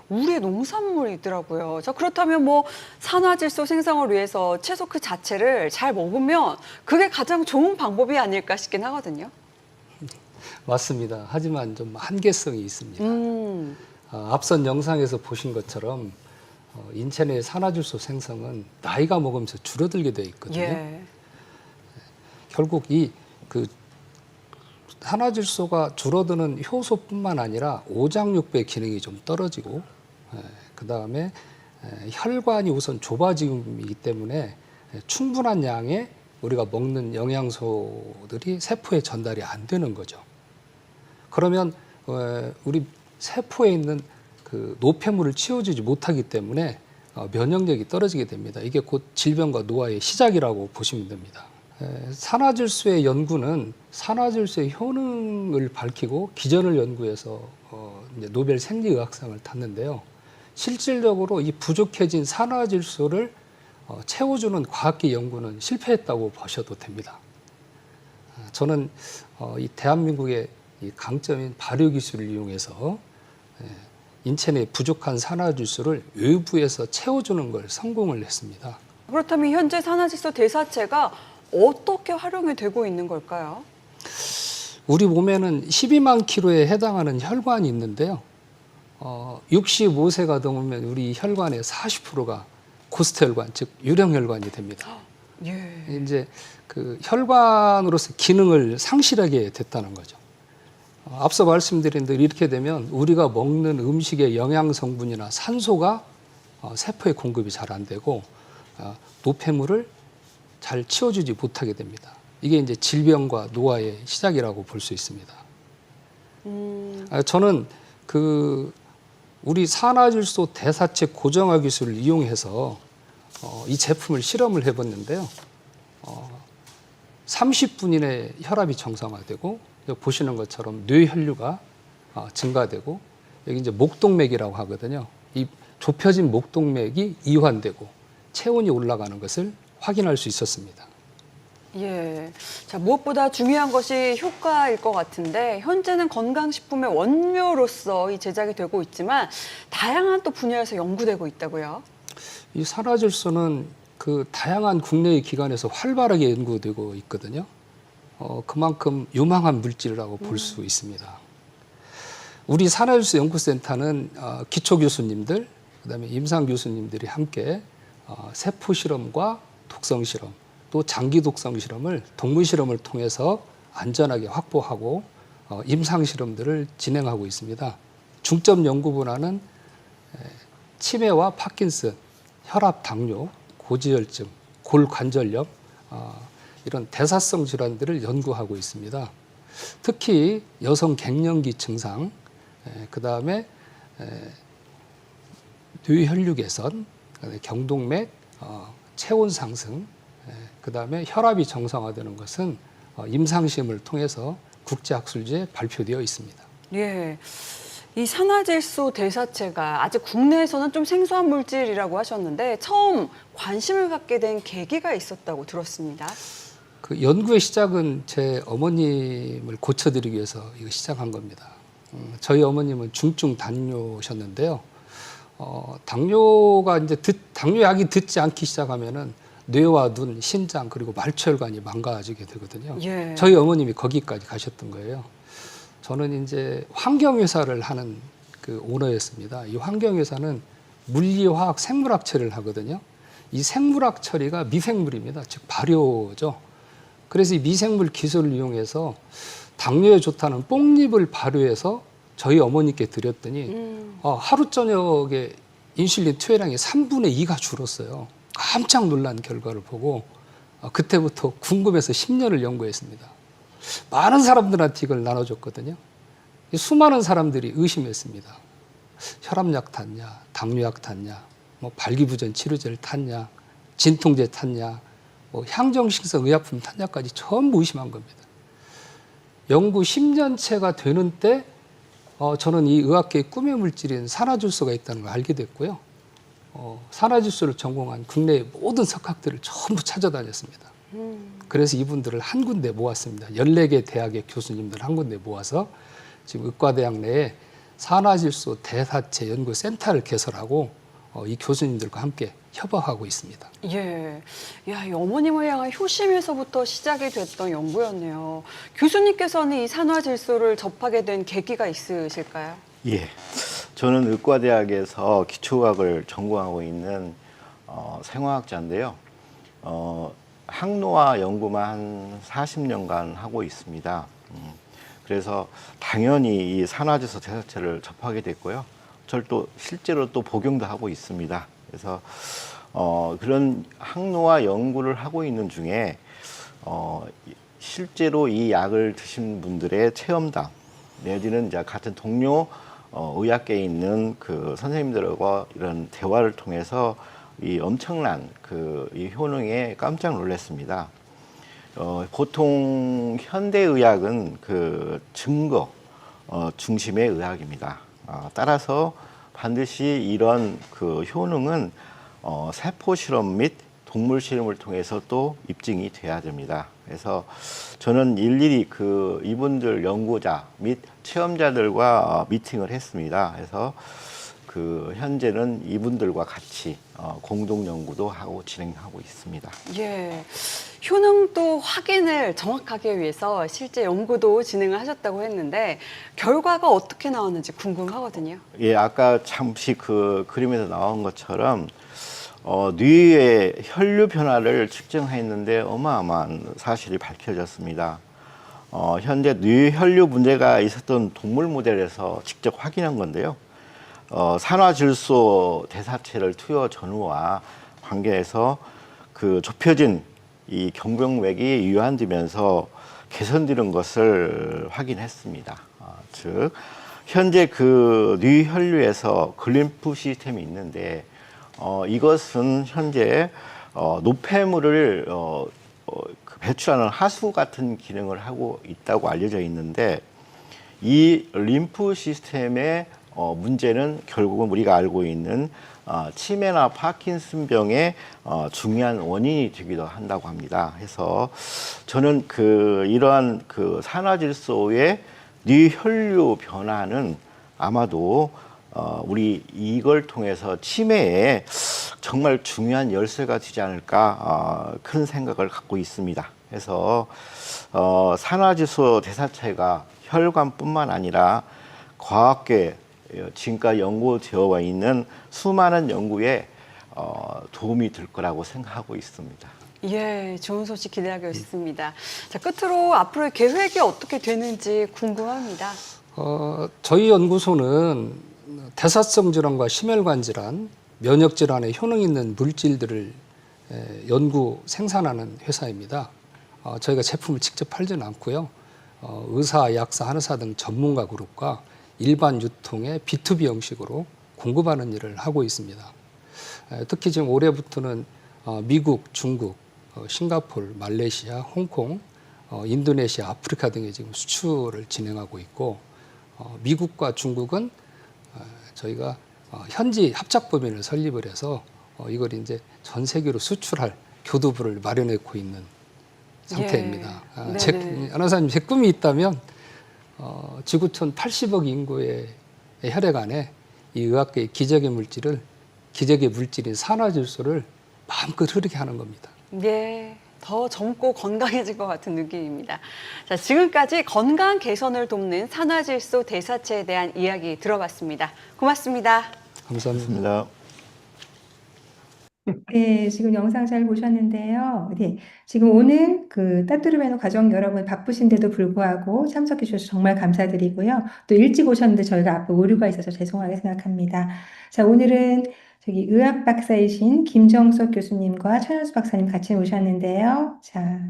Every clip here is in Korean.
우리의 농산물이더라고요. 자, 그렇다면 뭐 산화질소 생성을 위해서 채소 그 자체를 잘 먹으면 그게 가장 좋은 방법이 아닐까 싶긴 하거든요. 맞습니다. 하지만 좀 한계성이 있습니다. 앞선 영상에서 보신 것처럼 인체 내 산화질소 생성은 나이가 먹으면서 줄어들게 돼 있거든요. 예. 결국 그 산화질소가 줄어드는 효소뿐만 아니라 오장육부의 기능이 좀 떨어지고, 그 다음에 혈관이 우선 좁아지기 때문에 충분한 양의 우리가 먹는 영양소들이 세포에 전달이 안 되는 거죠. 그러면 우리 세포에 있는 그 노폐물을 치워주지 못하기 때문에 면역력이 떨어지게 됩니다. 이게 곧 질병과 노화의 시작이라고 보시면 됩니다. 산화질소의 연구는 산화질소의 효능을 밝히고 기전을 연구해서 이제 노벨 생리의학상을 탔는데요. 실질적으로 이 부족해진 산화질소를 채워주는 과학기 연구는 실패했다고 보셔도 됩니다. 저는 이 대한민국의 이 강점인 발효 기술을 이용해서 인체 내 부족한 산화질소를 외부에서 채워주는 걸 성공을 했습니다. 그렇다면 현재 산화질소 대사체가 어떻게 활용이 되고 있는 걸까요? 우리 몸에는 12만 킬로에 해당하는 혈관이 있는데요. 65세가 넘으면 우리 혈관의 40%가 고스트 혈관, 즉 유령 혈관이 됩니다. 예. 이제 그 혈관으로서 기능을 상실하게 됐다는 거죠. 앞서 말씀드린 대로 이렇게 되면 우리가 먹는 음식의 영양 성분이나 산소가 세포에 공급이 잘 안 되고 노폐물을 잘 치워주지 못하게 됩니다. 이게 이제 질병과 노화의 시작이라고 볼 수 있습니다. 저는 우리 산화질소 대사체 고정화 기술을 이용해서 이 제품을 실험을 해봤는데요. 30분 이내에 혈압이 정상화되고 보시는 것처럼 뇌혈류가 증가되고 여기 이제 목동맥이라고 하거든요. 이 좁혀진 목동맥이 이완되고 체온이 올라가는 것을 확인할 수 있었습니다. 예. 자, 무엇보다 중요한 것이 효과일 것 같은데 현재는 건강식품의 원료로서 이 제작이 되고 있지만 다양한 또 분야에서 연구되고 있다고요. 이 산화질소는 그 다양한 국내의 기관에서 활발하게 연구되고 있거든요. 그만큼 유망한 물질이라고 볼 수 있습니다. 우리 산화질소 연구센터는 기초 교수님들, 그다음에 임상 교수님들이 함께 세포 실험과 독성 실험, 또 장기 독성 실험을 동물 실험을 통해서 안전하게 확보하고 임상 실험들을 진행하고 있습니다. 중점 연구 분야는 치매와 파킨슨, 혈압, 당뇨, 고지혈증, 골관절염 이런 대사성 질환들을 연구하고 있습니다. 특히 여성 갱년기 증상, 그 다음에 뇌혈류 개선, 경동맥, 체온 상승, 그 다음에 혈압이 정상화되는 것은 임상시험을 통해서 국제학술지에 발표되어 있습니다. 예. 이 산화질소 대사체가 아직 국내에서는 좀 생소한 물질이라고 하셨는데 처음 관심을 갖게 된 계기가 있었다고 들었습니다. 그 연구의 시작은 제 어머님을 고쳐드리기 위해서 이거 시작한 겁니다. 저희 어머님은 중증 당뇨셨는데요. 당뇨가 이제 당뇨약이 듣지 않기 시작하면은 뇌와 눈, 신장 그리고 말초혈관이 망가지게 되거든요. 예. 저희 어머님이 거기까지 가셨던 거예요. 저는 이제 환경회사를 하는 그 오너였습니다. 이 환경회사는 물리화학 생물학 처리를 하거든요. 이 생물학 처리가 미생물입니다. 즉 발효죠. 그래서 이 미생물 기술을 이용해서 당뇨에 좋다는 뽕잎을 발효해서 저희 어머니께 드렸더니 하루 저녁에 인슐린 투여량이 3분의 2가 줄었어요. 깜짝 놀란 결과를 보고 그때부터 궁금해서 10년을 연구했습니다. 많은 사람들한테 이걸 나눠줬거든요. 수많은 사람들이 의심했습니다. 혈압약 탔냐, 당뇨약 탔냐, 뭐 발기부전 치료제를 탔냐, 진통제 탔냐, 뭐 향정신성 의약품 탔냐까지 전부 의심한 겁니다. 연구 10년째가 되는 때 저는 이 의학계의 꿈의 물질인 산화질소가 있다는 걸 알게 됐고요. 산화질소를 전공한 국내의 모든 석학들을 전부 찾아다녔습니다. 그래서 이분들을 한 군데 모았습니다. 14개 대학의 교수님들 한 군데 모아서 지금 의과대학 내에 산화질소 대사체 연구센터를 개설하고 이 교수님들과 함께 협업하고 있습니다. 예. 야, 이 어머님을 향한 효심에서부터 시작이 됐던 연구였네요. 교수님께서는 이 산화질소를 접하게 된 계기가 있으실까요? 예. 저는 의과대학에서 기초과학을 전공하고 있는 생화학자인데요. 항노화 연구만 한 40년간 하고 있습니다. 그래서 당연히 이 산화질소 대사체를 접하게 됐고요. 저를 또 실제로 또 복용도 하고 있습니다. 그래서 그런 항노화 연구를 하고 있는 중에 실제로 이 약을 드신 분들의 체험담 내지는 이제 같은 동료 의학계에 있는 그 선생님들과 이런 대화를 통해서 이 엄청난 이 효능에 깜짝 놀랐습니다. 보통 현대의학은 그 증거 중심의 의학입니다. 따라서 반드시 이런 그 효능은 세포 실험 및 동물 실험을 통해서 또 입증이 돼야 됩니다. 그래서 저는 일일이 이분들 연구자 및 체험자들과 미팅을 했습니다. 그래서 현재는 이분들과 같이 공동 연구도 하고 진행하고 있습니다. 예. 효능도 확인을 정확하게 위해서 실제 연구도 진행을 하셨다고 했는데 결과가 어떻게 나왔는지 궁금하거든요. 예, 아까 잠시 그림에서 나온 것처럼 뇌의 혈류 변화를 측정했는데 어마어마한 사실이 밝혀졌습니다. 현재 뇌혈류 문제가 있었던 동물 모델에서 직접 확인한 건데요. 산화질소 대사체를 투여 전후와 관계해서 좁혀진 이 경동맥이 유한되면서 개선되는 것을 확인했습니다. 즉 현재 뇌혈류에서 글림프 시스템이 있는데 이것은 현재 노폐물을 배출하는 하수 같은 기능을 하고 있다고 알려져 있는데 이 림프 시스템의 문제는 결국은 우리가 알고 있는 치매나 파킨슨병의 중요한 원인이 되기도 한다고 합니다. 그래서 저는 이러한 산화질소의 뇌혈류 변화는 아마도 우리 이걸 통해서 치매에 정말 중요한 열쇠가 되지 않을까 큰 생각을 갖고 있습니다. 그래서 산화질소 대사체가 혈관뿐만 아니라 과학계 지금까지 연구되어 있는 수많은 연구에 도움이 될 거라고 생각하고 있습니다. 예, 좋은 소식 기대하고 있습니다. 자, 끝으로 앞으로의 계획이 어떻게 되는지 궁금합니다. 저희 연구소는 대사성 질환과 심혈관 질환, 면역 질환에 효능 있는 물질들을 연구 생산하는 회사입니다. 저희가 제품을 직접 팔지는 않고요. 의사, 약사, 한의사 등 전문가 그룹과 일반 유통의 B2B 형식으로 공급하는 일을 하고 있습니다. 특히 지금 올해부터는 미국, 중국, 싱가포르, 말레이시아, 홍콩, 인도네시아, 아프리카 등에 지금 수출을 진행하고 있고 미국과 중국은 저희가 현지 합작법인을 설립을 해서 이걸 이제 전 세계로 수출할 교두부를 마련하고 있는 상태입니다. 예. 아나사님, 제 꿈이 있다면 지구촌 80억 인구의 혈액 안에 이 의학계의 기적의 물질인 산화질소를 마음껏 흐르게 하는 겁니다. 예, 더 젊고 건강해질 것 같은 느낌입니다. 자, 지금까지 건강 개선을 돕는 산화질소 대사체에 대한 이야기 들어봤습니다. 고맙습니다. 감사합니다. 네, 지금 영상 잘 보셨는데요. 네, 지금 오늘 따뚜르메노 가족 여러분 바쁘신데도 불구하고 참석해 주셔서 정말 감사드리고요. 또 일찍 오셨는데 저희가 앞에 오류가 있어서 죄송하게 생각합니다. 자, 오늘은 저기 의학 박사이신 김정석 교수님과 천연수 박사님 같이 오셨는데요. 자,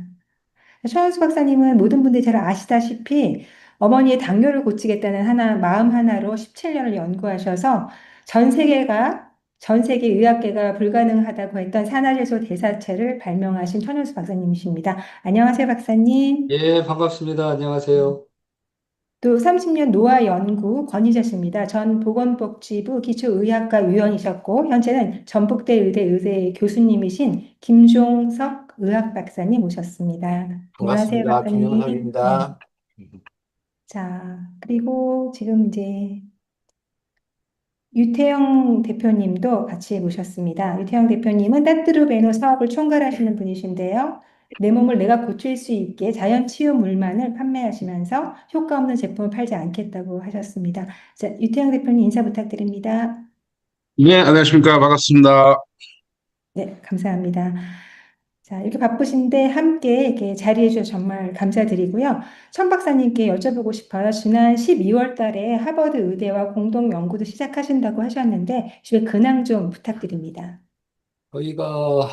천연수 박사님은 모든 분들이 잘 아시다시피 어머니의 당뇨를 고치겠다는 마음 하나로 17년을 연구하셔서 전 세계 의학계가 불가능하다고 했던 산화질소 대사체를 발명하신 천연수 박사님이십니다. 안녕하세요, 박사님. 예, 반갑습니다. 안녕하세요. 또 30년 노화 연구 권위자십니다. 전 보건복지부 기초의학과 위원이셨고 현재는 전북대 의대 교수님이신 김종석 의학 박사님 모셨습니다. 안녕하세요, 반갑습니다. 박사님. 네. 김영석입니다. 자, 그리고 지금 이제 유태영 대표님도 같이 모셨습니다. 유태영 대표님은 따뚜르베노 사업을 총괄하시는 분이신데요. 내 몸을 내가 고칠 수 있게 자연 치유 물만을 판매하시면서 효과 없는 제품을 팔지 않겠다고 하셨습니다. 자, 유태영 대표님 인사 부탁드립니다. 네, 안녕하십니까. 반갑습니다. 네, 감사합니다. 자, 이렇게 바쁘신데 함께 이렇게 자리해 주셔서 정말 감사드리고요. 천 박사님께 여쭤보고 싶어요. 지난 12월 달에 하버드 의대와 공동 연구도 시작하신다고 하셨는데, 주의 근황 좀 부탁드립니다. 저희가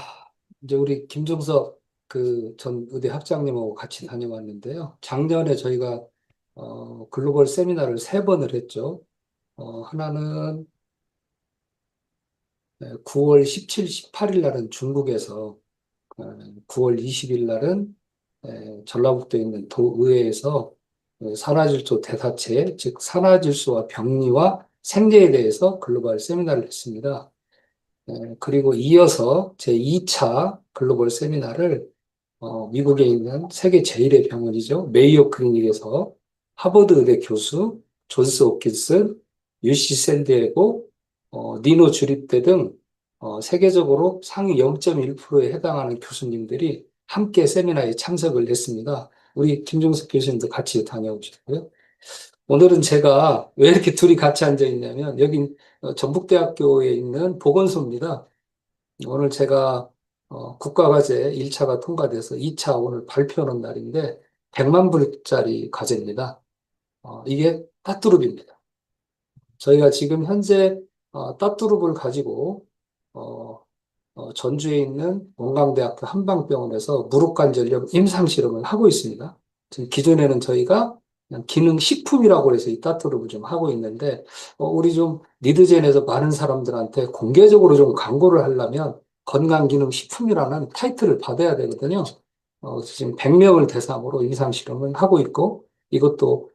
이제 우리 김종석 그 전 의대 학장님하고 같이 다녀왔는데요. 작년에 저희가 글로벌 세미나를 세 번을 했죠. 하나는 9월 17, 18일 날은 중국에서, 9월 20일 날은 전라북도에 있는 도의회에서 산화질소 대사체, 즉 산화질소와 병리와 생리에 대해서 글로벌 세미나를 했습니다. 그리고 이어서 제 2차 글로벌 세미나를 미국에 있는 세계 제1의 병원이죠. 메이오 클리닉에서 하버드 의대 교수, 존스 홉킨슨, UC 샌디에고, 니노 주립대 등 세계적으로 상위 0.1%에 해당하는 교수님들이 함께 세미나에 참석을 했습니다. 우리 김종석 교수님도 같이 다녀오셨고요. 오늘은 제가 왜 이렇게 둘이 같이 앉아 있냐면 여기 전북대학교에 있는 보건소입니다. 오늘 제가 국가과제 1차가 통과돼서 2차 오늘 발표하는 날인데 100만 불짜리 과제입니다. 이게 따뚜룹입니다. 저희가 지금 현재 따뚜룹을 가지고 전주에 있는 원광대학교 한방병원에서 무릎관절염 임상실험을 하고 있습니다. 지금 기존에는 저희가 그냥 기능식품이라고 해서 이 따뚜룹을 좀 하고 있는데, 우리 좀 리드젠에서 많은 사람들한테 공개적으로 좀 광고를 하려면 건강기능식품이라는 타이틀을 받아야 되거든요. 지금 100명을 대상으로 임상실험을 하고 있고, 이것도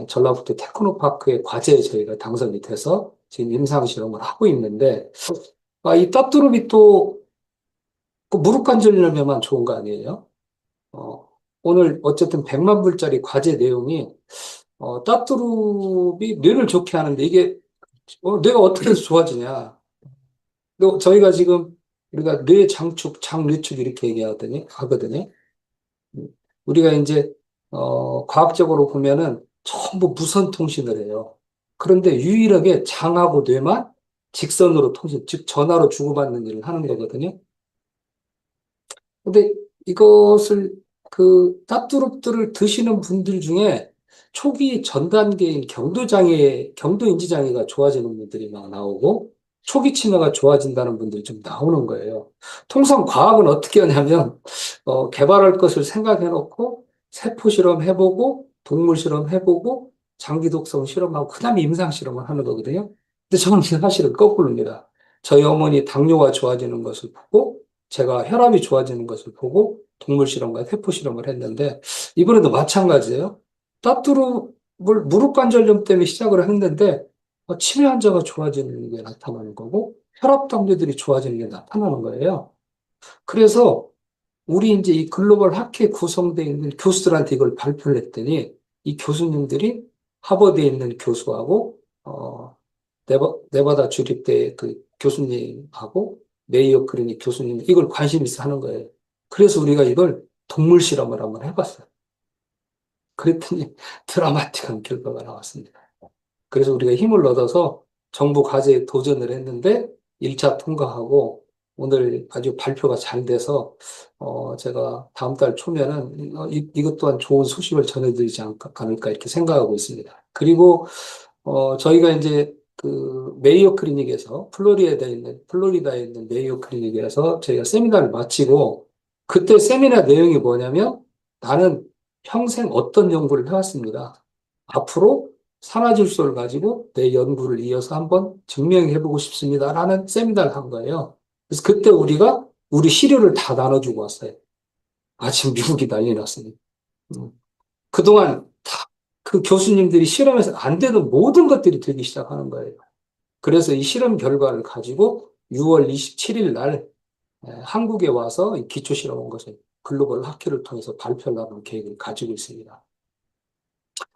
전라북도 테크노파크의 과제에 저희가 당선이 돼서 지금 임상실험을 하고 있는데, 이 따뚜룹이 또 그 무릎 관절염에만 좋은 거 아니에요? 오늘 어쨌든 100만 불짜리 과제 내용이 따뚜룹이 뇌를 좋게 하는데 이게 뇌가 어떻게 해서 좋아지냐? 저희가 지금 우리가 뇌 장축, 장뇌축 이렇게 하거든요. 우리가 이제 과학적으로 보면은 전부 무선 통신을 해요. 그런데 유일하게 장하고 뇌만 직선으로 통신, 즉 전화로 주고받는 일을 하는 거거든요. 근데 이것을 따뚜룹들을 드시는 분들 중에 초기 전 단계인 경도인지장애가 좋아지는 분들이 막 나오고 초기 치매가 좋아진다는 분들이 좀 나오는 거예요. 통상 과학은 어떻게 하냐면 개발할 것을 생각해 놓고 세포 실험 해보고 동물 실험 해보고 장기 독성 실험하고 그다음에 임상 실험을 하는 거거든요. 근데 저는 사실은 거꾸로입니다. 저희 어머니 당뇨가 좋아지는 것을 보고 제가 혈압이 좋아지는 것을 보고 동물 실험과 세포 실험을 했는데 이번에도 마찬가지예요. 따뚜룹을 무릎 관절염 때문에 시작을 했는데 치매 환자가 좋아지는 게 나타나는 거고 혈압 당뇨들이 좋아지는 게 나타나는 거예요. 그래서 우리 이제 이 글로벌 학회 구성되어 있는 교수들한테 이걸 발표를 했더니 이 교수님들이 하버드에 있는 교수하고 네바다 주립대 그 교수님하고 메이오 클리닉 교수님 이걸 관심 있어 하는 거예요. 그래서 우리가 이걸 동물 실험을 한번 해봤어요. 그랬더니 드라마틱한 결과가 나왔습니다. 그래서 우리가 힘을 얻어서 정부 과제에 도전을 했는데 1차 통과하고 오늘 아주 발표가 잘 돼서 제가 다음 달 초면은 이것 또한 좋은 소식을 전해드리지 않을까 이렇게 생각하고 있습니다. 그리고 저희가 이제 그 메이오 클리닉에서 플로리다에 있는 메이오 클리닉에서 저희가 세미나를 마치고 그때 세미나 내용이 뭐냐면 나는 평생 어떤 연구를 해왔습니다. 앞으로 산화질소를 가지고 내 연구를 이어서 한번 증명해보고 싶습니다라는 세미나를 한 거예요. 그래서 그때 우리가 우리 시료를 다 나눠주고 왔어요. 지금 미국이 난리 났으니. 그동안 다 그 교수님들이 실험에서 안 되는 모든 것들이 되기 시작하는 거예요. 그래서 이 실험 결과를 가지고 6월 27일 날 한국에 와서 이 기초 실험 온 것을 글로벌 학회를 통해서 발표하는 계획을 가지고 있습니다.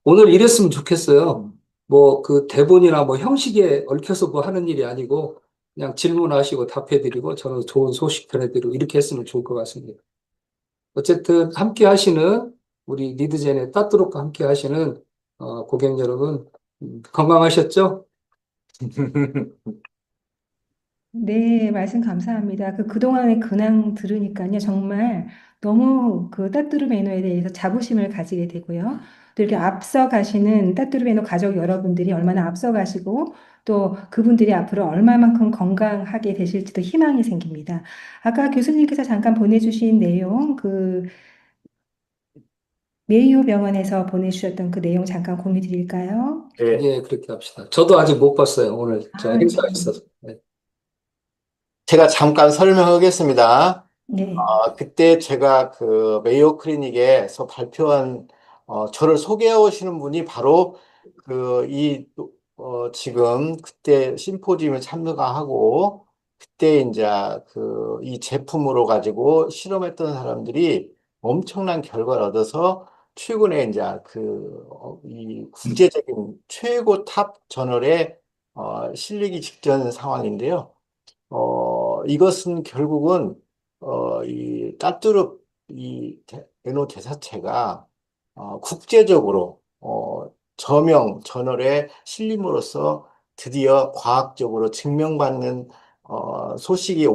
오늘 이랬으면 좋겠어요. 뭐 그 대본이나 뭐 형식에 얽혀서 뭐 하는 일이 아니고 그냥 질문하시고 답해드리고 저는 좋은 소식 전해드리고 이렇게 했으면 좋을 것 같습니다. 어쨌든 함께 하시는 우리 리드젠의 따뚜룩과 함께 하시는 고객 여러분 건강하셨죠? 네, 말씀 감사합니다. 그동안의 근황 들으니까요, 정말 너무 그 따뚜르 매너에 대해서 자부심을 가지게 되고요. 또 이렇게 앞서 가시는 따뚜르 매너 가족 여러분들이 얼마나 앞서 가시고 또 그분들이 앞으로 얼마만큼 건강하게 되실지도 희망이 생깁니다. 아까 교수님께서 잠깐 보내주신 내용, 그 메이오 병원에서 보내주셨던 그 내용 잠깐 공유 드릴까요? 예, 그렇게 합시다. 저도 아직 못 봤어요. 오늘 저 아, 행사가 네. 있어서. 네. 제가 잠깐 설명하겠습니다. 네. 그때 제가 그 메이오 클리닉에서 발표한 저를 소개해 오시는 분이 바로 지금 그때 심포지움에 참가하고 그때 이제 이 제품으로 가지고 실험했던 사람들이 엄청난 결과를 얻어서 최근에 이제 이 국제적인 최고 탑 저널에 실리기 직전 상황인데요. 이것은 결국은, 이 따뚜르 에노 대사체가, 국제적으로, 저명, 저널에 실림으로써 드디어 과학적으로 증명받는, 소식이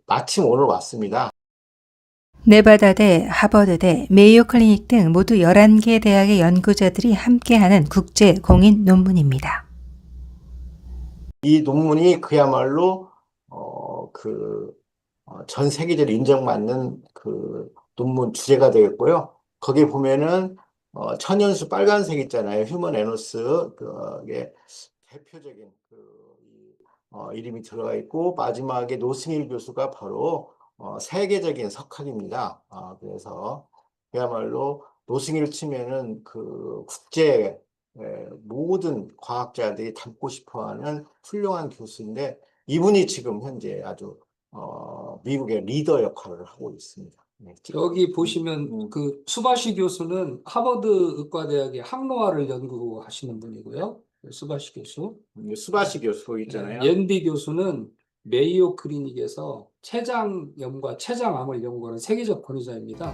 마침 오늘 왔습니다. 네바다대, 하버드대, 메이오 클리닉 등 모두 11개 대학의 연구자들이 함께하는 국제 공인 논문입니다. 이 논문이 그야말로, 전 세계적으로 인정받는 논문 주제가 되겠고요. 거기 보면은, 천연수 빨간색 있잖아요. 휴먼 에노스, 그게 대표적인 이름이 들어가 있고, 마지막에 노승일 교수가 바로, 세계적인 석학입니다. 그래서 그야말로 노승일 치면은 국제 모든 과학자들이 닮고 싶어 하는 훌륭한 교수인데, 이분이 지금 현재 아주 미국의 리더 역할을 하고 있습니다. 네. 여기 보시면 그 수바시 교수는 하버드 의과대학의 항노화를 연구하시는 분이고요. 수바시 교수. 수바시 교수 있잖아요. 옌비 교수는 메이오 클리닉에서 췌장염과 췌장암을 연구하는 세계적 권위자입니다.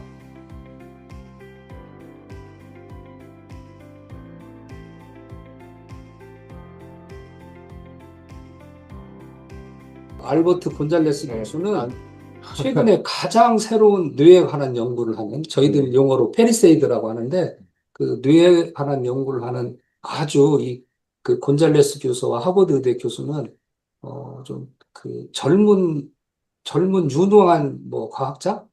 알버트 곤잘레스 교수는 최근에 가장 새로운 뇌에 관한 연구를 하는, 저희들 용어로 페리세이드라고 하는데, 그 뇌에 관한 연구를 하는 아주 그 곤잘레스 교수와 하버드 의대 교수는 좀 그 젊은 유능한 뭐 과학자,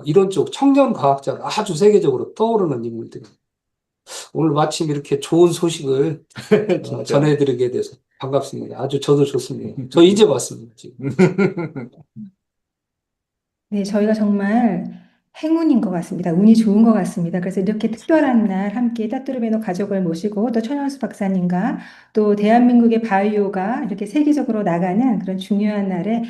이런 쪽 청년 과학자로 아주 세계적으로 떠오르는 인물들입니다. 오늘 마침 이렇게 좋은 소식을 전해드리게 돼서 반갑습니다. 아주 저도 좋습니다. 저 이제 왔습니다, 지금. 네, 저희가 정말 행운인 것 같습니다. 운이 좋은 것 같습니다. 그래서 이렇게 특별한 날 함께 따뚜르베노 가족을 모시고 또 천연수 박사님과 또 대한민국의 바이오가 이렇게 세계적으로 나가는 그런 중요한 날에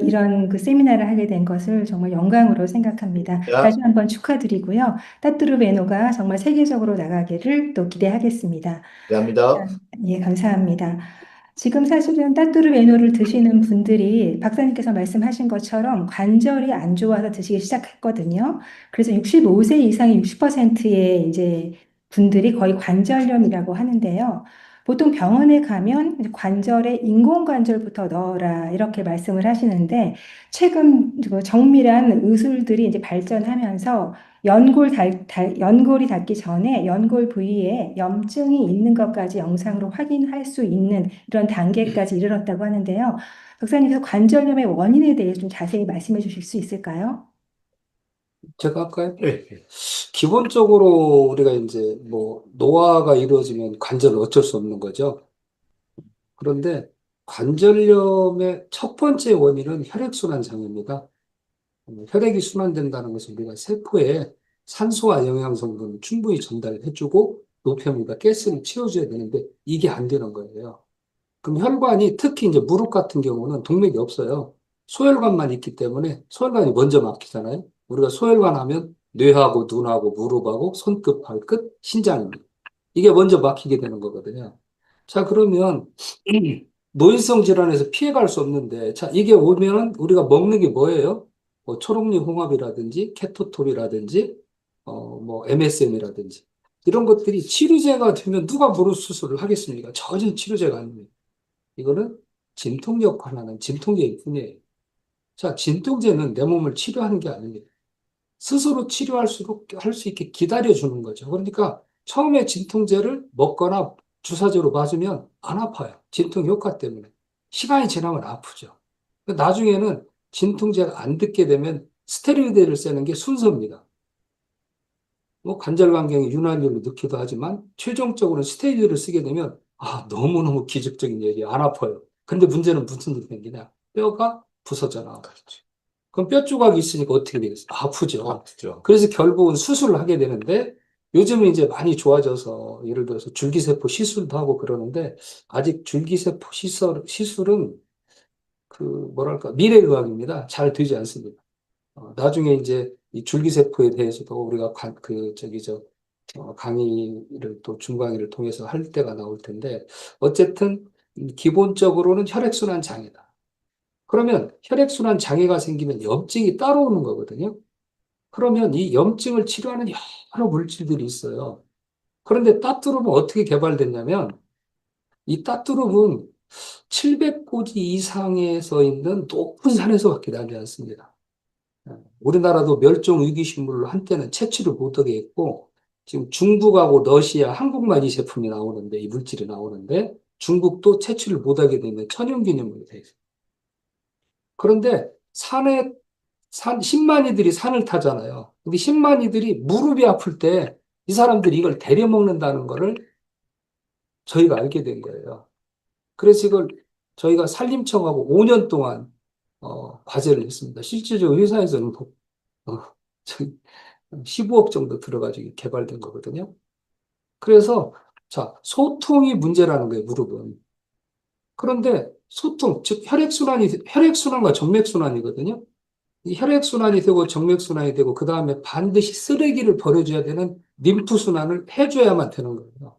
이런 그 세미나를 하게 된 것을 정말 영광으로 생각합니다. 야. 다시 한번 축하드리고요. 따뚜르베노가 정말 세계적으로 나가기를 또 기대하겠습니다. 감사합니다. 예, 감사합니다. 지금 사실은 따뚜르 메뉴를 드시는 분들이 박사님께서 말씀하신 것처럼 관절이 안 좋아서 드시기 시작했거든요. 그래서 65세 이상의 60%의 이제 분들이 거의 관절염이라고 하는데요. 보통 병원에 가면 이제 관절에 인공관절부터 넣어라 이렇게 말씀을 하시는데 최근 그 정밀한 의술들이 이제 발전하면서 연골이 닿기 전에 연골 부위에 염증이 있는 것까지 영상으로 확인할 수 있는 이런 단계까지 이르렀다고 하는데요. 박사님께서 관절염의 원인에 대해서 좀 자세히 말씀해 주실 수 있을까요? 제가 할까요? 네. 기본적으로 우리가 이제 뭐 노화가 이루어지면 관절은 어쩔 수 없는 거죠. 그런데 관절염의 첫 번째 원인은 혈액순환 장애입니다. 혈액이 순환된다는 것은 우리가 세포에 산소와 영양 성분을 충분히 전달해주고 노폐물과 가스를 채워줘야 되는데 이게 안 되는 거예요. 그럼 혈관이 특히 이제 무릎 같은 경우는 동맥이 없어요. 소혈관만 있기 때문에 소혈관이 먼저 막히잖아요. 우리가 소혈관 하면 뇌하고 눈하고 무릎하고 손끝, 발끝, 신장입니다. 이게 먼저 막히게 되는 거거든요. 자, 그러면 노인성 질환에서 피해갈 수 없는데, 자, 이게 오면은 우리가 먹는 게 뭐예요? 뭐 초록잎 홍합이라든지 케토톱이라든지 뭐 MSM이라든지 이런 것들이 치료제가 되면 누가 무릎 수술을 하겠습니까? 전혀 치료제가 아닙니다. 이거는 진통 역할을 하는 진통제일 뿐이에요. 자, 진통제는 내 몸을 치료하는 게 아닙니다. 스스로 할 수 있게 기다려주는 거죠. 그러니까 처음에 진통제를 먹거나 주사제로 맞으면 안 아파요. 진통 효과 때문에. 시간이 지나면 아프죠. 나중에는 진통제가 안 듣게 되면 스테로이드를 쓰는 게 순서입니다. 뭐 관절간경이 윤활유로 넣기도 하지만 최종적으로 스테로이드를 쓰게 되면 너무너무 기적적인 얘기예요. 안 아파요. 근데 문제는 무슨 일이 생기냐? 뼈가 부서져 나가죠. 그럼 뼈 조각이 있으니까 어떻게 되겠어요? 아프죠. 아프죠. 그래서 결국은 수술을 하게 되는데 요즘은 이제 많이 좋아져서 예를 들어서 줄기세포 시술도 하고 그러는데 아직 줄기세포 시술은 그 뭐랄까 미래의학입니다. 잘 되지 않습니다. 나중에 이제 이 줄기세포에 대해서도 우리가 강의를 또 중강의를 통해서 할 때가 나올 텐데 어쨌든 기본적으로는 혈액순환 장애다. 그러면 혈액순환 장애가 생기면 염증이 따라오는 거거든요. 그러면 이 염증을 치료하는 여러 물질들이 있어요. 그런데 따뚜룹은 어떻게 개발됐냐면 이 따뚜룹은 700고지 이상에서 있는 높은 산에서밖에 나지 않습니다. 우리나라도 멸종 위기 식물로 한때는 채취를 못하게 했고 지금 중국하고 러시아, 한국만 이 제품이 나오는데 이 물질이 나오는데 중국도 채취를 못하게 되면 천연기념물이 돼 있어요. 그런데 신만이들이 산을 타잖아요. 근데 신만이들이 무릎이 아플 때 이 사람들이 이걸 데려 먹는다는 거를 저희가 알게 된 거예요. 그래서 이걸 저희가 산림청하고 5년 동안 과제를 했습니다. 실질적으로 회사에서는 어, 저희 15억 정도 들어가지고 개발된 거거든요. 그래서 자, 소통이 문제라는 거예요, 무릎은. 그런데 소통, 즉 혈액순환과 정맥순환이거든요. 이 혈액순환이 되고 정맥순환이 되고 그 다음에 반드시 쓰레기를 버려줘야 되는 림프순환을 해줘야만 되는 거예요.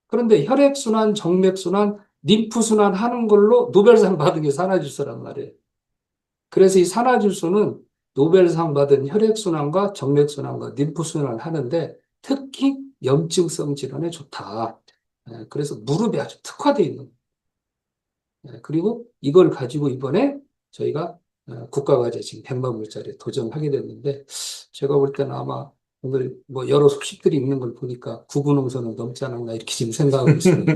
그런데 혈액순환, 정맥순환, 림프순환 하는 걸로 노벨상 받은 게 산화질소란 말이에요. 그래서 이 산화질소는 노벨상 받은 혈액순환과 정맥순환과 림프순환을 하는데 특히 염증성 질환에 좋다. 그래서 무릎에 아주 특화되어 있는 거예요. 그리고 이걸 가지고 이번에 저희가 국가과제 지금 100만 불짜리 도전하게 됐는데 제가 볼 때는 아마 오늘 뭐 여러 소식들이 있는 걸 보니까 구분홍선은 넘지 않았나 이렇게 지금 생각하고 있습니다.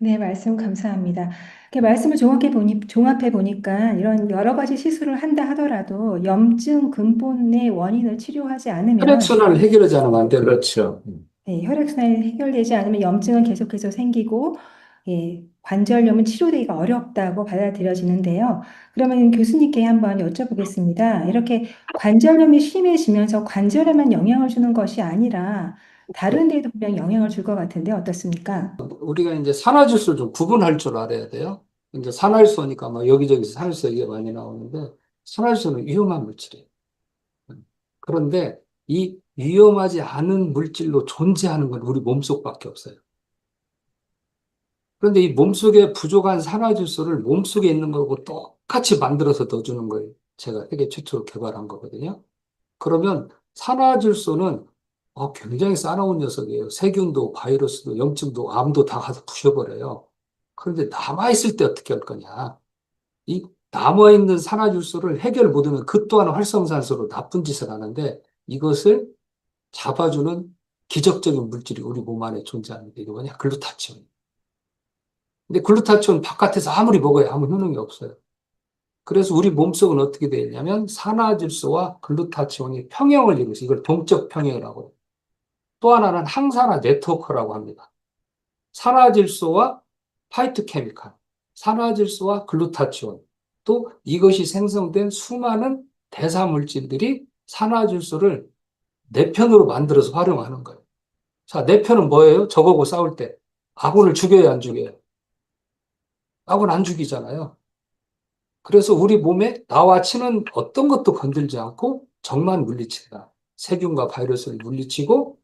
네, 말씀 감사합니다. 이렇게 말씀을 종합해 보니까 이런 여러 가지 시술을 한다 하더라도 염증 근본의 원인을 치료하지 않으면 혈액순환을 해결하지 않으면 안 되는 그렇죠. 네, 혈액순환이 해결되지 않으면 염증은 계속해서 생기고 관절염은 치료되기가 어렵다고 받아들여지는데요. 그러면 교수님께 한번 여쭤보겠습니다. 이렇게 관절염이 심해지면서 관절에만 영향을 주는 것이 아니라 다른 데에도 분명히 영향을 줄 것 같은데 어떻습니까? 우리가 이제 산화질소를 좀 구분할 줄 알아야 돼요. 이제 산화질소니까 막 여기저기서 산화질소 얘기가 많이 나오는데 산화질소는 위험한 물질이에요. 그런데 이 위험하지 않은 물질로 존재하는 건 우리 몸속밖에 없어요. 그런데 이 몸속에 부족한 산화질소를 몸속에 있는 거하고 똑같이 만들어서 넣어주는 거예요. 제가 세계 최초로 개발한 거거든요. 그러면 산화질소는 굉장히 싸나운 녀석이에요. 세균도 바이러스도 염증도 암도 다 가서 부셔버려요. 그런데 남아있을 때 어떻게 할 거냐. 이 남아있는 산화질소를 해결 못하면 그 또한 활성산소로 나쁜 짓을 하는데 이것을 잡아주는 기적적인 물질이 우리 몸 안에 존재합니다. 이게 뭐냐? 글루타치온. 근데 글루타치온 바깥에서 아무리 먹어야 아무 효능이 없어요. 그래서 우리 몸속은 어떻게 되어 있냐면 산화질소와 글루타치온이 평형을 이루어서 이걸 동적 평형이라고 해요. 또 하나는 항산화 네트워크라고 합니다. 산화질소와 파이토케미칼, 산화질소와 글루타치온, 또 이것이 생성된 수많은 대사물질들이 산화질소를 내 편으로 만들어서 활용하는 거예요. 자, 내 편은 뭐예요? 저거고 싸울 때. 아군을 죽여야 안 죽여요? 아군 안 죽이잖아요. 그래서 우리 몸에 나와 치는 어떤 것도 건들지 않고 적만 물리친다. 세균과 바이러스를 물리치고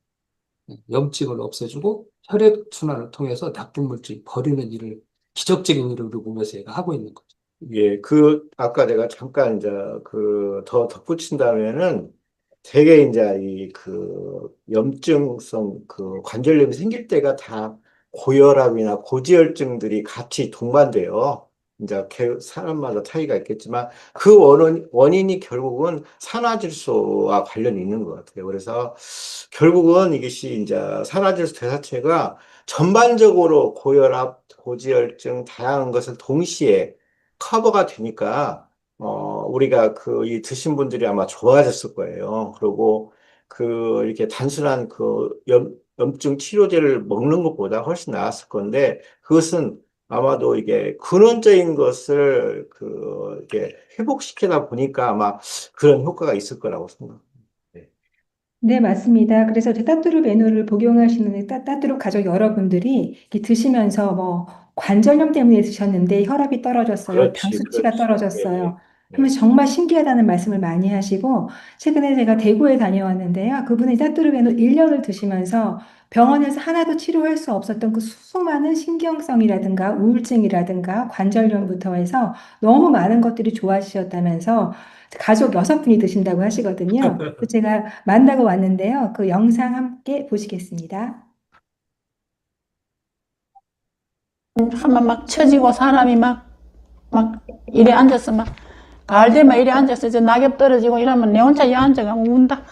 염증을 없애주고 혈액 순환을 통해서 나쁜 물질 버리는 일을 기적적인 일을 우리 몸에서 얘가 하고 있는 거죠. 예, 아까 제가 잠깐 이제 더 덧붙인다면은 되게 이제 염증성 관절염이 생길 때가 다 고혈압이나 고지혈증들이 같이 동반돼요. 이제 사람마다 차이가 있겠지만 그 원인이 결국은 산화질소와 관련이 있는 것 같아요. 그래서 결국은 이것이 이제 산화질소 대사체가 전반적으로 고혈압, 고지혈증 다양한 것을 동시에 커버가 되니까 우리가 이 드신 분들이 아마 좋아졌을 거예요. 그리고 이렇게 단순한 염증 치료제를 먹는 것보다 훨씬 나았을 건데 그것은 아마도 이게 근원적인 것을 이렇게 회복시키다 보니까 아마 그런 효과가 있을 거라고 생각합니다. 네. 네, 맞습니다. 그래서 따뚜루 메뉴를 복용하시는 따뚜루 가족 여러분들이 이렇게 드시면서 뭐 관절염 때문에 드셨는데 혈압이 떨어졌어요. 당 그렇지, 수치가 그렇지. 예, 떨어졌어요. 예. 하면서 정말 신기하다는 말씀을 많이 하시고 최근에 제가 대구에 다녀왔는데요. 그분이 따뚜루 메뉴 1년을 드시면서 병원에서 하나도 치료할 수 없었던 그 수많은 신경성이라든가 우울증이라든가 관절염부터 해서 너무 많은 것들이 좋아지셨다면서 가족 6분이 드신다고 하시거든요. 그래서 제가 만나고 왔는데요. 그 영상 함께 보시겠습니다. 하면 막 처지고 사람이 막 이래 앉아서 막 가을 되면 이래 앉아서 저 낙엽 떨어지고 이러면 내 혼자 여 앉아가 운다.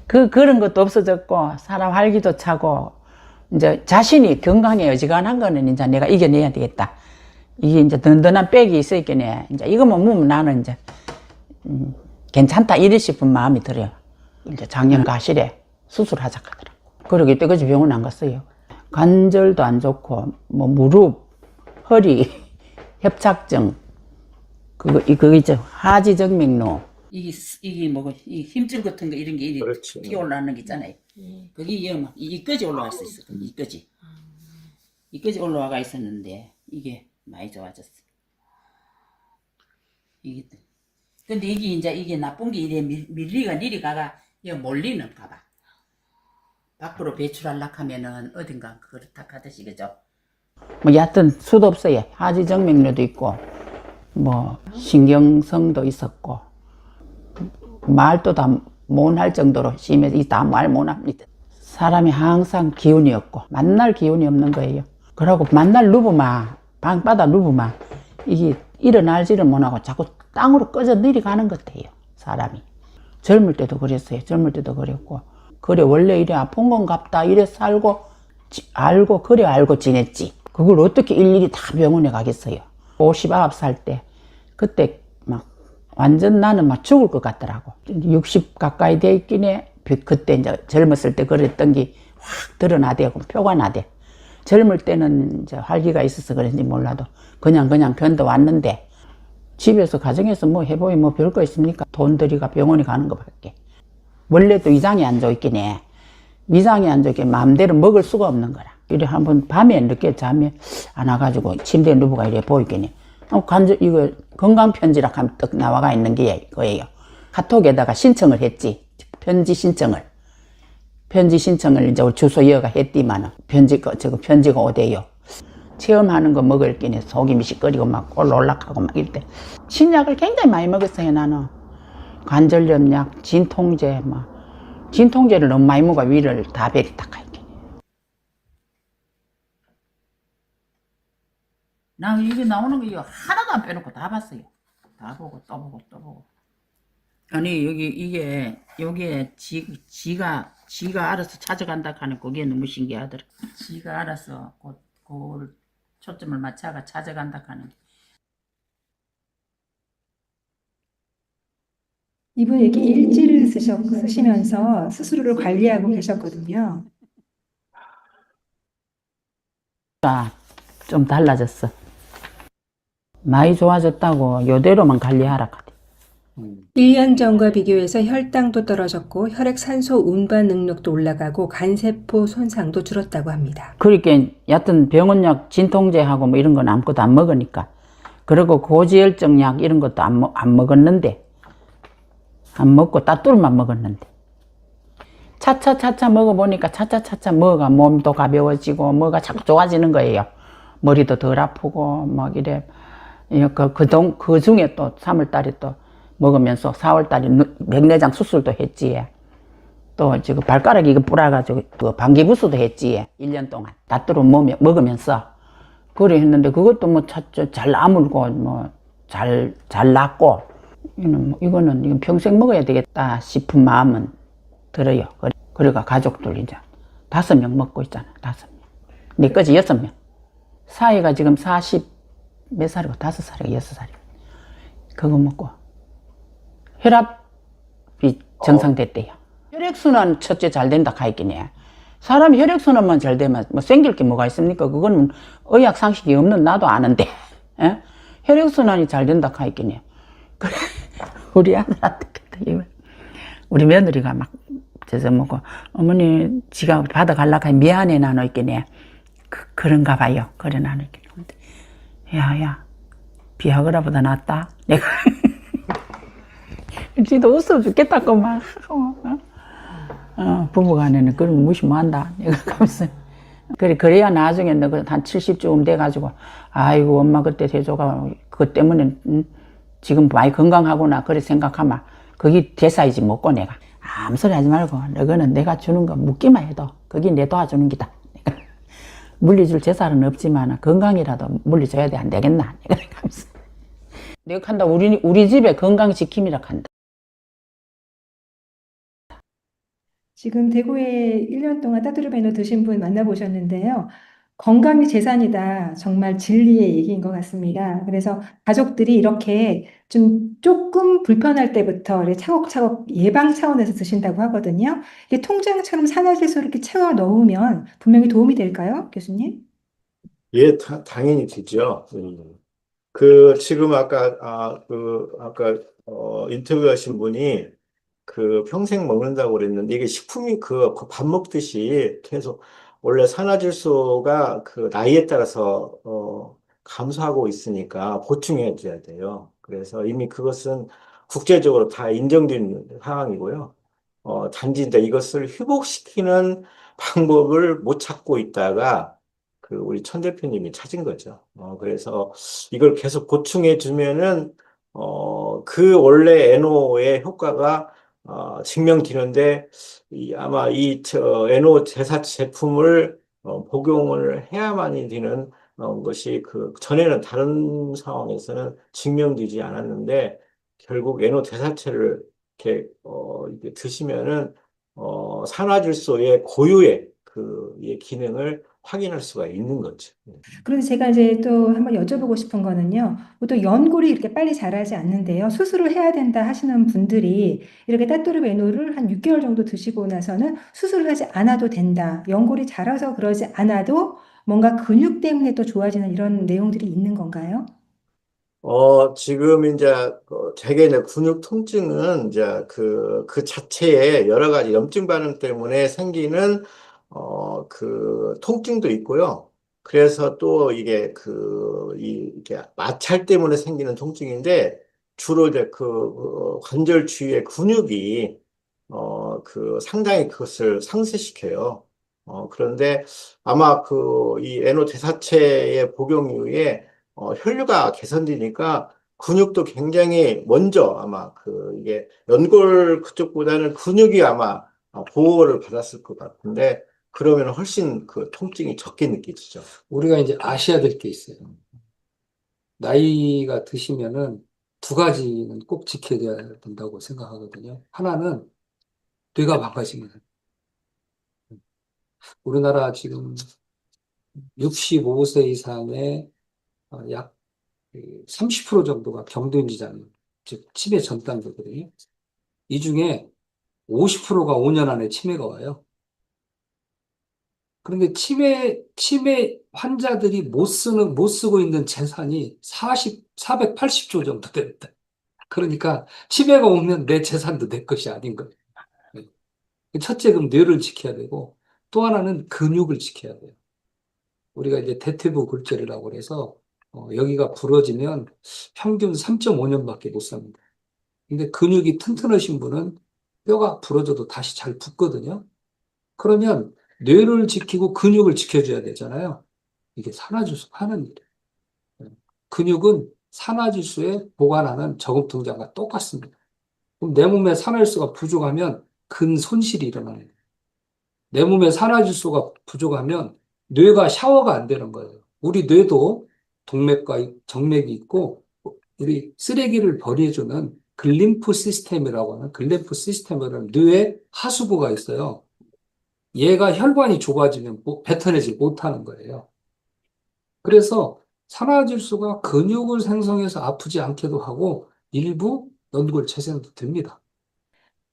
그런 것도 없어졌고 사람 활기도 차고 이제 자신이 건강에 어지간한 거는 이제 내가 이겨내야 되겠다. 이게 이제 든든한 백이 있으니까 이제 이거만 먹으면 나는 이제 괜찮다 이래 싶은 마음이 들어요. 이제 작년 가실에 수술하자 하더라고. 그러고 이때까지 병원 안 갔어요. 관절도 안 좋고 뭐 무릎, 허리, 협착증, 그거 있죠. 하지정맥류. 이게 뭐고 이 힘줄 같은 거 이런 게 이렇게 그렇지. 튀어 올라오는 게 있잖아요. 그게 이까지 올라갈 수 있어. 이까지 올라와가 있었는데 이게 많이 좋아졌어. 근데 이게 나쁜 게 이래 밀리가 니리가가 이거 몰리는 가봐. 밖으로 배출하려고 하면은 어딘가 그렇다 하듯이 그죠? 뭐 여하튼 수도 없어요. 하지정맥류도 있고 뭐 신경성도 있었고 말도 다 못할 정도로 심해서 다 말 못합니다. 사람이 항상 기운이 없고 만날 기운이 없는 거예요. 그러고 만날 누부마 방바다 누부마 이게 일어날지를 못하고 자꾸 땅으로 꺼져 내려가는 것 같아요. 사람이 젊을 때도 그랬어요. 젊을 때도 그랬고 그래 원래 이래 아픈 건갑다 이래 살고 알고 그래 알고 지냈지. 그걸 어떻게 일일이 다 병원에 가겠어요. 59살 때 그때 막 완전 나는 막 죽을 것 같더라고. 60 가까이 돼 있긴 해. 그때 이제 젊었을 때 그랬던 게 확 드러나대고 표가 나대. 젊을 때는 이제 활기가 있어서 그런지 몰라도 그냥 견뎌왔는데 집에서 가정에서 뭐 해보이 뭐 별거 있습니까? 돈 들이가 병원에 가는 것밖에. 원래도 위장이 안 좋긴 해. 위장이 안 좋게 마음대로 먹을 수가 없는 거라. 이래 한번 밤에 늦게 잠이 안 와가지고 침대에 누워가 이래 보이긴 해. 이거 건강편지라 하면 떡 나와가 있는 게 그거예요. 카톡에다가 신청을 했지. 편지 신청을 이제 주소 이어가 했디만은 편지가 오대요. 체험하는 거 먹을 게네 속이 미식거리고 막 올라가고 막 이럴 때 신약을 굉장히 많이 먹었어요. 나는 관절염약, 진통제 진통제를 너무 많이 먹어 위를 다 베리다 갈게. 난 이게 나오는 거 이거 하나도 안 빼놓고 다 봤어요. 다 보고 또 보고 또 보고. 아니 여기에 지가 알아서 찾아간다 하는 그게 너무 신기하더라. 지가 알아서 그 초점을 맞춰가 찾아간다 하는 게. 이분이 이렇게 일지를 쓰시면서 스스로를 관리하고 계셨거든요. 좀 달라졌어. 많이 좋아졌다고 요대로만 관리하라 카대. 1년 전과 비교해서 혈당도 떨어졌고 혈액 산소 운반 능력도 올라가고 간세포 손상도 줄었다고 합니다. 그러니까 여하튼 병원약 진통제하고 뭐 이런 건 아무것도 안 먹으니까. 그리고 고지혈증약 이런 것도 안 먹었는데 안 먹고 따뚜루만 먹었는데 차차차차 먹어보니까 차차차차 뭐가 몸도 가벼워지고 뭐가 자꾸 좋아지는 거예요. 머리도 덜 아프고 막 이래. 그 중에 또 3월달에 또 먹으면서 4월달에 백내장 수술도 했지. 또 지금 발가락이 이거 뿌라가지고 그 방귀부스도 했지. 1년 동안 다뚜로 먹으면서 그래 했는데 그것도 뭐 잘 아물고 뭐 잘 낫고 이거는 평생 먹어야 되겠다 싶은 마음은 들어요. 그래가 가족들 이제 5명 먹고 있잖아. 5명. 내까지 6명. 사이가 지금 40 몇 살이고 5살이고 6살이고 그거 먹고 혈압이 정상됐대요. 혈액순환 첫째 잘 된다 하있긴 해. 사람이 혈액순환만 잘 되면 뭐 생길 게 뭐가 있습니까? 그거는 의학 상식이 없는 나도 아는데 에? 혈액순환이 잘 된다 하있긴 해. 그래 우리 아들한테 우리 며느리가 막 저서 먹고 어머니 지가 받아갈라고 하니 미안해 나노 있긴 해. 그런가 봐요. 그래 나노 있긴 해. 야야 비아그라보다 낫다. 내가 지도 웃어 죽겠다고 막 부부간에는 그런 무시 뭐 한다. 내가 가면서 그래야 나중에 한 70쯤 돼가지고 아이고 엄마 그때 세조가 그것 때문에 지금 많이 건강하구나 그래 생각하면 그게 대사이지 먹고 내가 아무 소리 하지 말고 너거는 내가 주는 거 묻기만 해도 그게 내 도와주는 기다. 물리줄 재산은 없지만 건강이라도 물리줘야 돼. 안 되겠나. 내가 가면서 내가 한다 우리 집에 건강 지킴이라 한다. 지금 대구에 1년 동안 따뚜르베노 드신 분 만나보셨는데요. 건강이 재산이다. 정말 진리의 얘기인 것 같습니다. 그래서 가족들이 이렇게 좀 조금 불편할 때부터 이렇게 차곡차곡 예방 차원에서 드신다고 하거든요. 이게 통장처럼 산화질소를 이렇게 채워 넣으면 분명히 도움이 될까요, 교수님? 예, 당연히 되죠. 지금 인터뷰하신 분이 평생 먹는다고 그랬는데 이게 식품이 밥 먹듯이 계속 원래 산화질소가 나이에 따라서 감소하고 있으니까 보충해 줘야 돼요. 그래서 이미 그것은 국제적으로 다 인정된 상황이고요. 단지 이제 이것을 회복시키는 방법을 못 찾고 있다가 우리 천 대표님이 찾은 거죠. 그래서 이걸 계속 보충해 주면은 원래 NO의 효과가 증명되는데 아마 NO 대사 제품을 복용을 해야만이 되는 것이 전에는 다른 상황에서는 증명되지 않았는데 결국 NO 대사체를 이렇게 드시면은 산화질소의 고유의 이 기능을 확인할 수가 있는 거죠. 그런데 제가 이제 또 한번 여쭤보고 싶은 거는요. 보통 연골이 이렇게 빨리 자라지 않는데요. 수술을 해야 된다 하시는 분들이 이렇게 따뚜르베노를 한 6개월 정도 드시고 나서는 수술을 하지 않아도 된다. 연골이 자라서 그러지 않아도 뭔가 근육 때문에 또 좋아지는 이런 내용들이 있는 건가요? 지금 이제 되게 이제 근육 통증은 이제 그 자체에 여러 가지 염증 반응 때문에 생기는 통증도 있고요. 그래서 또 이게 이게 마찰 때문에 생기는 통증인데 주로 이제 관절 주위의 근육이 상당히 그것을 상쇄시켜요. 그런데 아마 이 에노 대사체의 복용 이후에 혈류가 개선되니까 근육도 굉장히 먼저 아마 이게 연골 그쪽보다는 근육이 아마 보호를 받았을 것 같은데 그러면 훨씬 통증이 적게 느껴지죠. 우리가 이제 아셔야 될 게 있어요. 나이가 드시면은 2가지는 꼭 지켜야 된다고 생각하거든요. 하나는 뇌가 망가지면 우리나라 지금 65세 이상의 약 30% 정도가 경도인지장, 즉 치매 전단계거든요. 이 중에 50%가 5년 안에 치매가 와요. 그런데 치매 환자들이 못 쓰고 있는 재산이 480조 정도 됩니다. 그러니까 치매가 오면 내 재산도 내 것이 아닌 거예요. 첫째, 그럼 뇌를 지켜야 되고, 또 하나는 근육을 지켜야 돼요. 우리가 이제 대퇴부 골절이라고 해서 여기가 부러지면 평균 3.5년밖에 못 삽니다. 근데 근육이 튼튼하신 분은 뼈가 부러져도 다시 잘 붙거든요. 그러면 뇌를 지키고 근육을 지켜줘야 되잖아요. 이게 산화질소가 하는 일이에요. 근육은 산화질소에 보관하는 저급통장과 똑같습니다. 그럼 내 몸에 산화질소가 부족하면 근 손실이 일어나는 거예요. 내 몸에 산화질소가 부족하면 뇌가 샤워가 안 되는 거예요. 우리 뇌도 동맥과 정맥이 있고 우리 쓰레기를 버려주는 글림프 시스템이라고 하는 글림프 시스템이라는 뇌에 하수구가 있어요. 얘가 혈관이 좁아지면 뱉어내지 못하는 거예요. 그래서 산화질소가 근육을 생성해서 아프지 않게도 하고 일부 연골 재생도 됩니다.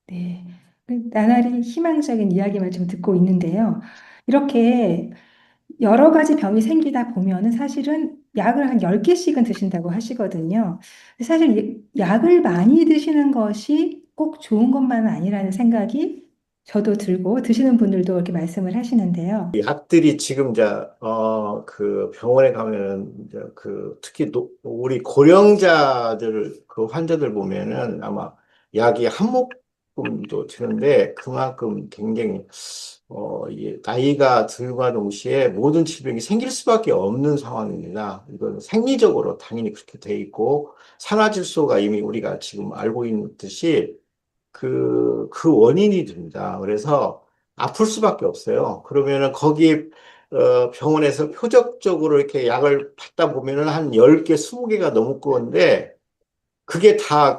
네. 나날이 희망적인 이야기만 좀 듣고 있는데요. 이렇게 여러 가지 병이 생기다 보면은 사실은 약을 한 10개씩은 드신다고 하시거든요. 사실 약을 많이 드시는 것이 꼭 좋은 것만은 아니라는 생각이 저도 들고 드시는 분들도 이렇게 말씀을 하시는데요. 약들이 지금 이제 그 병원에 가면은 이제 그 특히 우리 고령자들 그 환자들 보면은 아마 약이 한 모금도 드는데 그만큼 굉장히 이 나이가 들과 동시에 모든 질병이 생길 수밖에 없는 상황입니다. 이건 생리적으로 당연히 그렇게 돼 있고 산화질소가 이미 우리가 지금 알고 있듯이 그 원인이 됩니다. 그래서 아플 수밖에 없어요. 그러면은 거기 병원에서 표적적으로 이렇게 약을 받다 보면은 한 10개, 20개가 넘을 건데 그게 다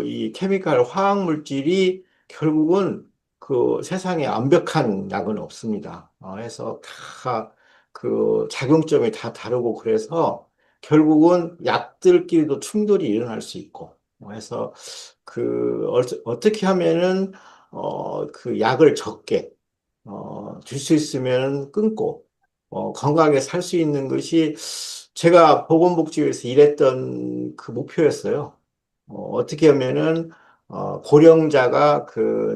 이 케미칼 화학 물질이 결국은 그 세상에 완벽한 약은 없습니다. 해서 다 그 작용점이 다 다르고 그래서 결국은 약들끼리도 충돌이 일어날 수 있고 해서 어떻게 하면은 그 약을 적게 줄 수 있으면 끊고 건강하게 살 수 있는 것이 제가 보건복지부에서 일했던 그 목표였어요. 어떻게 하면은 고령자가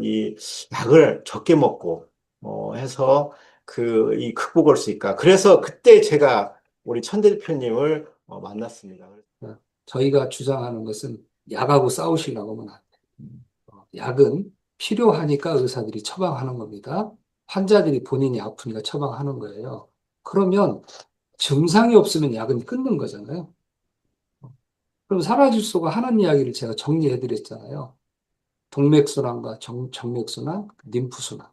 이 약을 적게 먹고 해서 이 극복할 수 있을까. 그래서 그때 제가 우리 천대 대표님을 만났습니다. 저희가 주장하는 것은 약하고 싸우시려고 하면 안 돼요. 약은 필요하니까 의사들이 처방하는 겁니다. 환자들이 본인이 아프니까 처방하는 거예요. 그러면 증상이 없으면 약은 끊는 거잖아요. 그럼 산화질소가 하는 이야기를 제가 정리해 드렸잖아요. 동맥순환과 정맥순환, 림프순환.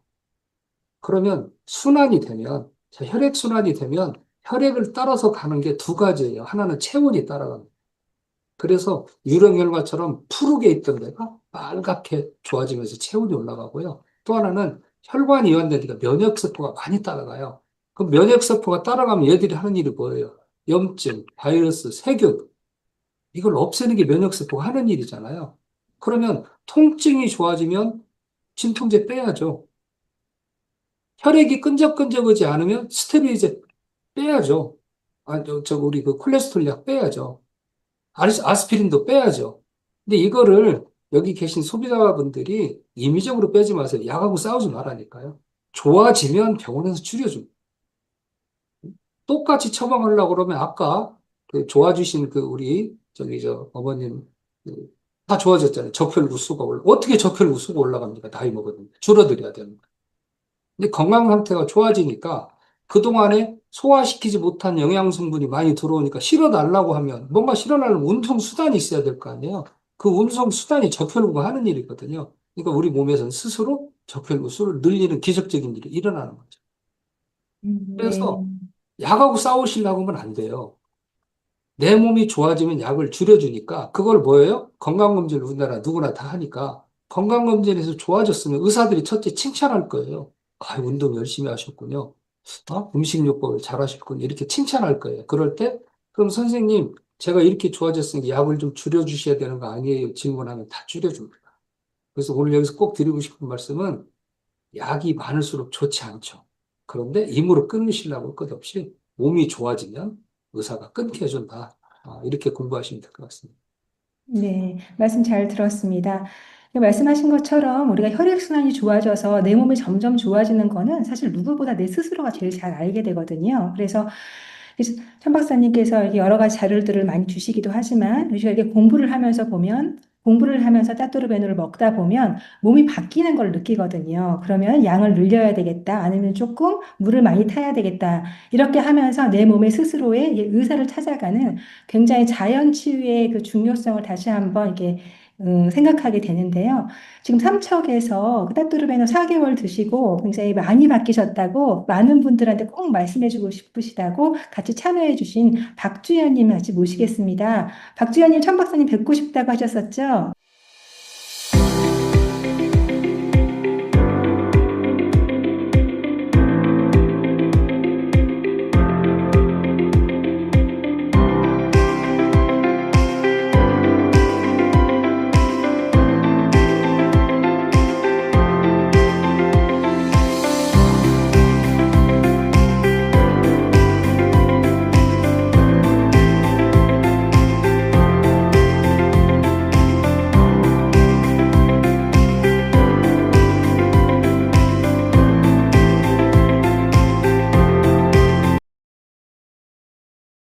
그러면 순환이 되면, 혈액순환이 되면 혈액을 따라서 가는 게 두 가지예요. 하나는 체온이 따라갑니다. 그래서 유령혈관처럼 푸르게 있던 데가 빨갛게 좋아지면서 체온이 올라가고요. 또 하나는 혈관이 이완되니까 면역세포가 많이 따라가요. 그럼 면역세포가 따라가면 얘들이 하는 일이 뭐예요? 염증, 바이러스, 세균. 이걸 없애는 게 면역세포가 하는 일이잖아요. 그러면 통증이 좋아지면 진통제 빼야죠. 혈액이 끈적끈적하지 않으면 스테로이드 빼야죠. 우리 그 콜레스테롤 약 빼야죠. 아스피린도 빼야죠. 근데 이거를 여기 계신 소비자분들이 임의적으로 빼지 마세요. 약하고 싸우지 말라니까요. 좋아지면 병원에서 줄여줍니다. 똑같이 처방하려고 그러면 아까 그 좋아지신 우리 어머님 다 좋아졌잖아요. 적혈구 수가 어떻게 적혈구 수가 올라갑니까? 나이 먹었는데 줄어들어야 되는 거예요. 근데 건강 상태가 좋아지니까 그동안에 소화시키지 못한 영양 성분이 많이 들어오니까 실어달라고 하면 뭔가 실어나는 운송 수단이 있어야 될 거 아니에요. 그 운송 수단이 적혈구가 하는 일이거든요. 그러니까 우리 몸에서는 스스로 적혈구 수를 늘리는 기적적인 일이 일어나는 거죠. 네. 그래서 약하고 싸우시려고 하면 안 돼요. 내 몸이 좋아지면 약을 줄여주니까 그걸 뭐예요? 건강검진을 우리나라 누구나 다 하니까 건강검진에서 좋아졌으면 의사들이 첫째 칭찬할 거예요. 운동 열심히 하셨군요. 음식요법을 잘 하셨군요. 이렇게 칭찬할 거예요. 그럴 때 그럼 선생님 제가 이렇게 좋아졌으니까 약을 좀 줄여주셔야 되는 거 아니에요? 질문하면 다 줄여줍니다. 그래서 오늘 여기서 꼭 드리고 싶은 말씀은 약이 많을수록 좋지 않죠. 그런데 임으로 끊으시려고 할 것 없이 몸이 좋아지면 의사가 끊게 해준다. 이렇게 공부하시면 될 것 같습니다. 네, 말씀 잘 들었습니다. 말씀하신 것처럼 우리가 혈액순환이 좋아져서 내 몸이 점점 좋아지는 거는 사실 누구보다 내 스스로가 제일 잘 알게 되거든요. 그래서 천 박사님께서 이렇게 여러 가지 자료들을 많이 주시기도 하지만 우리가 이렇게 공부를 하면서 보면 공부를 하면서 따뚜르베누를 먹다 보면 몸이 바뀌는 걸 느끼거든요. 그러면 양을 늘려야 되겠다, 아니면 조금 물을 많이 타야 되겠다. 이렇게 하면서 내 몸의 스스로의 의사를 찾아가는 굉장히 자연 치유의 그 중요성을 다시 한번 이렇게 생각하게 되는데요. 지금 삼척에서 따뚜르베누 4개월 드시고 굉장히 많이 바뀌셨다고 많은 분들한테 꼭 말씀해주고 싶으시다고 같이 참여해주신 박주연님 같이 모시겠습니다. 박주연님, 천 박사님 뵙고 싶다고 하셨었죠?